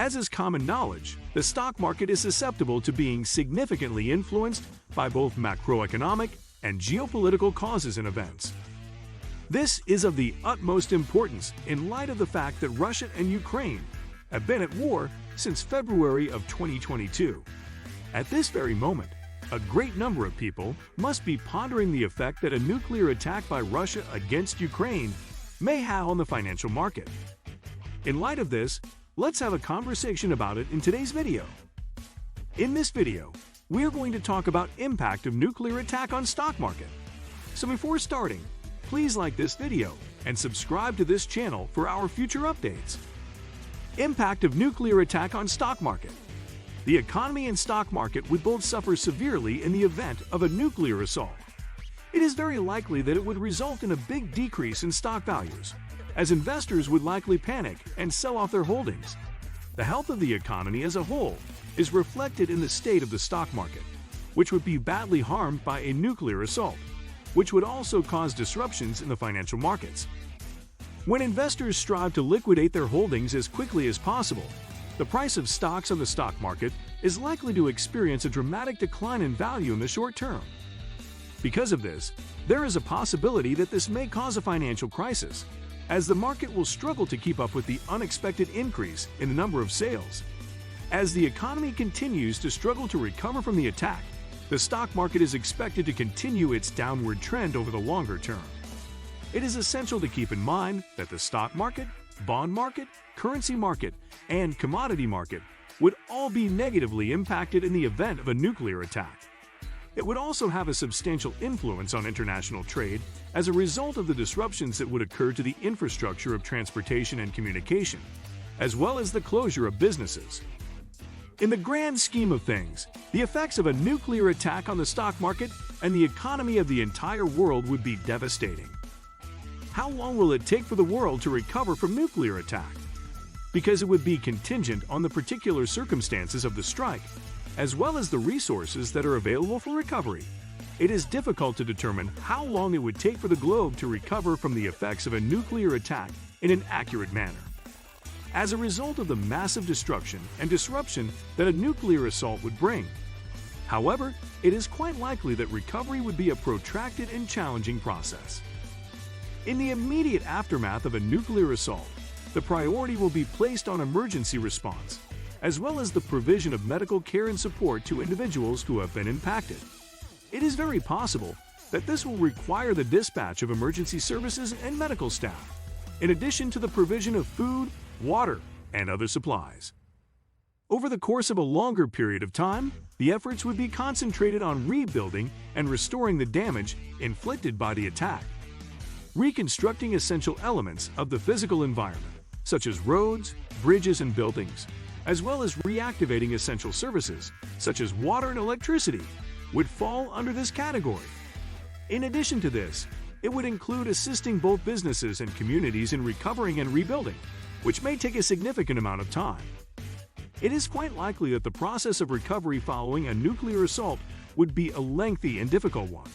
As is common knowledge, the stock market is susceptible to being significantly influenced by both macroeconomic and geopolitical causes and events. This is of the utmost importance in light of the fact that Russia and Ukraine have been at war since February of 2022. At this very moment, a great number of people must be pondering the effect that a nuclear attack by Russia against Ukraine may have on the financial market. In light of this, let's have a conversation about it in today's video. In this video, we are going to talk about impact of nuclear attack on stock market. So before starting, please like this video and subscribe to this channel for our future updates. Impact of nuclear attack on stock market. The economy and stock market would both suffer severely in the event of a nuclear assault. It is very likely that it would result in a big decrease in stock values, as investors would likely panic and sell off their holdings. The health of the economy as a whole is reflected in the state of the stock market, which would be badly harmed by a nuclear assault, which would also cause disruptions in the financial markets. When investors strive to liquidate their holdings as quickly as possible, the price of stocks on the stock market is likely to experience a dramatic decline in value in the short term. Because of this, there is a possibility that this may cause a financial crisis, as the market will struggle to keep up with the unexpected increase in the number of sales. As the economy continues to struggle to recover from the attack, the stock market is expected to continue its downward trend over the longer term. It is essential to keep in mind that the stock market, bond market, currency market, and commodity market would all be negatively impacted in the event of a nuclear attack. It would also have a substantial influence on international trade as a result of the disruptions that would occur to the infrastructure of transportation and communication, as well as the closure of businesses. In the grand scheme of things, the effects of a nuclear attack on the stock market and the economy of the entire world would be devastating. How long will it take for the world to recover from nuclear attack? Because it would be contingent on the particular circumstances of the strike, as well as the resources that are available for recovery. It is difficult to determine how long it would take for the globe to recover from the effects of a nuclear attack in an accurate manner. As a result of the massive destruction and disruption that a nuclear assault would bring. However, it is quite likely that recovery would be a protracted and challenging process. In the immediate aftermath of a nuclear assault, the priority will be placed on emergency response, as well as the provision of medical care and support to individuals who have been impacted. It is very possible that this will require the dispatch of emergency services and medical staff, in addition to the provision of food, water, and other supplies. Over the course of a longer period of time, the efforts would be concentrated on rebuilding and restoring the damage inflicted by the attack. Reconstructing essential elements of the physical environment, such as roads, bridges, and buildings, as well as reactivating essential services, such as water and electricity, would fall under this category. In addition to this, it would include assisting both businesses and communities in recovering and rebuilding, which may take a significant amount of time. It is quite likely that the process of recovery following a nuclear assault would be a lengthy and difficult one,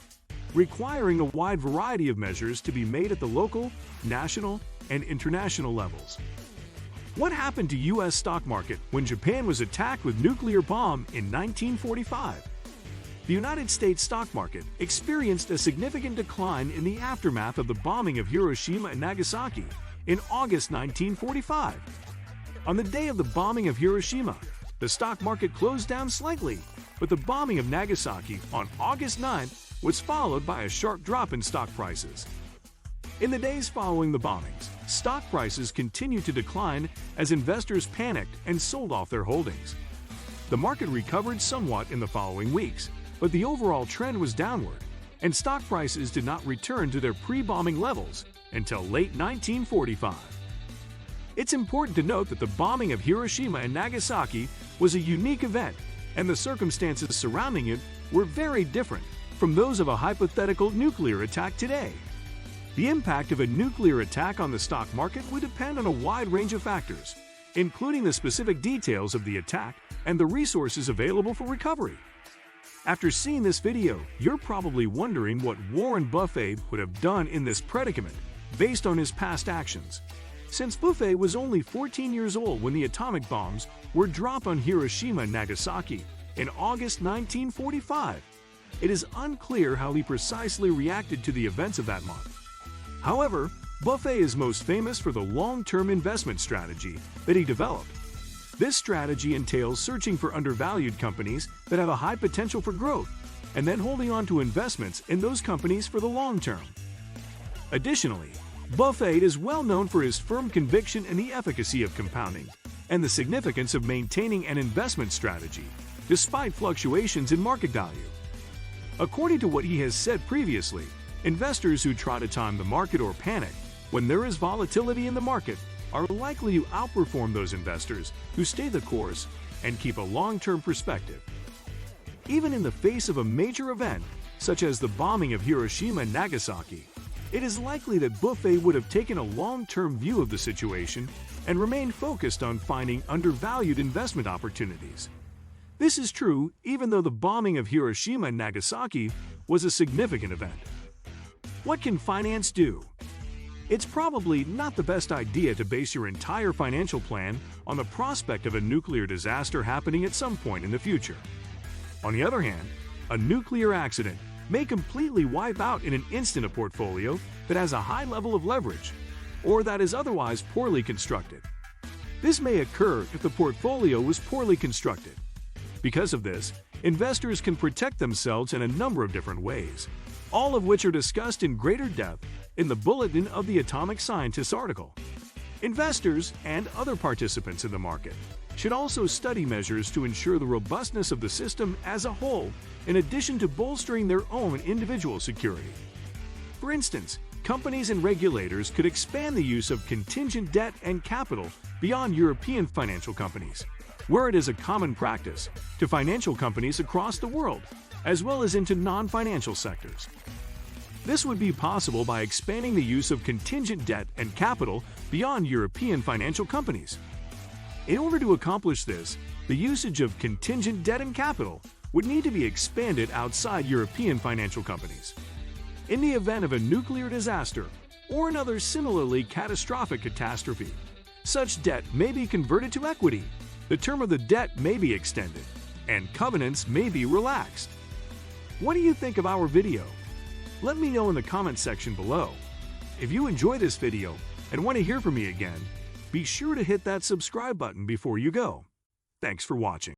requiring a wide variety of measures to be made at the local, national, and international levels. What happened to U.S. stock market when Japan was attacked with nuclear bomb in 1945? The United States stock market experienced a significant decline in the aftermath of the bombing of Hiroshima and Nagasaki in August 1945. On the day of the bombing of Hiroshima, the stock market closed down slightly, but the bombing of Nagasaki on August 9th was followed by a sharp drop in stock prices. In the days following the bombings, stock prices continued to decline as investors panicked and sold off their holdings. The market recovered somewhat in the following weeks, but the overall trend was downward, and stock prices did not return to their pre-bombing levels until late 1945. It's important to note that the bombing of Hiroshima and Nagasaki was a unique event, and the circumstances surrounding it were very different from those of a hypothetical nuclear attack today. The impact of a nuclear attack on the stock market would depend on a wide range of factors, including the specific details of the attack and the resources available for recovery. After seeing this video, you're probably wondering what Warren Buffett would have done in this predicament based on his past actions. Since Buffett was only 14 years old when the atomic bombs were dropped on Hiroshima and Nagasaki in August 1945, it is unclear how he precisely reacted to the events of that month. However, Buffett is most famous for the long-term investment strategy that he developed. This strategy entails searching for undervalued companies that have a high potential for growth, and then holding on to investments in those companies for the long term. Additionally, Buffett is well known for his firm conviction in the efficacy of compounding and the significance of maintaining an investment strategy despite fluctuations in market value. According to what he has said previously, investors who try to time the market or panic when there is volatility in the market are likely to outperform those investors who stay the course and keep a long-term perspective. Even in the face of a major event, such as the bombing of Hiroshima and Nagasaki, it is likely that Buffett would have taken a long-term view of the situation and remained focused on finding undervalued investment opportunities. This is true even though the bombing of Hiroshima and Nagasaki was a significant event. What can finance do? It's probably not the best idea to base your entire financial plan on the prospect of a nuclear disaster happening at some point in the future. On the other hand, a nuclear accident may completely wipe out in an instant a portfolio that has a high level of leverage or that is otherwise poorly constructed. This may occur if the portfolio was poorly constructed. Because of this, investors can protect themselves in a number of different ways, all of which are discussed in greater depth in the Bulletin of the Atomic Scientists article. Investors and other participants in the market should also study measures to ensure the robustness of the system as a whole, in addition to bolstering their own individual security. For instance, companies and regulators could expand the use of contingent debt and capital beyond European financial companies, where it is a common practice, to financial companies across the world, as well as into non-financial sectors. This would be possible by expanding the use of contingent debt and capital beyond European financial companies. In order to accomplish this, the usage of contingent debt and capital would need to be expanded outside European financial companies. In the event of a nuclear disaster or another similarly catastrophic catastrophe, such debt may be converted to equity, the term of the debt may be extended, and covenants may be relaxed. What do you think of our video? Let me know in the comment section below. If you enjoy this video and want to hear from me again, be sure to hit that subscribe button before you go. Thanks for watching.